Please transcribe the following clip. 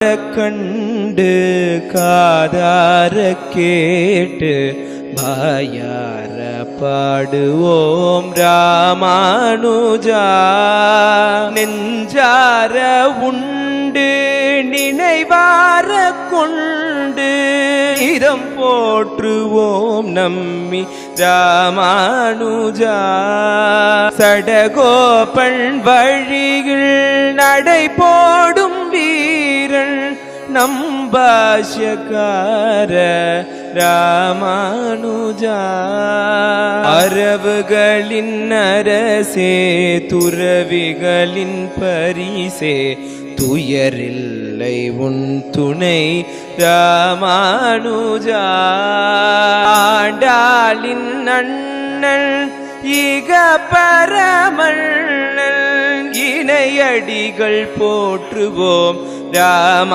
கண்டு காதார கேட்டு வாயார பாடுவோம் ராமானுஜா. நெஞ்சார உண்டு நினைவார கொண்டு இதம் போற்றுவோம் நம்மி ராமானுஜா. சடகோபன் வழியில் நடை போடும் வீரன் நம்பாஷ்யக்கார ராமானுஜா. அரவுகளின் அரசே துறவிகளின் பரிசே துயரில்லை உன் துணை ராமானுஜா. ஆண்டாளின் அண்ணன் இக பரமண்ணன் இணையடிகள் போற்றுவோம் ராமா.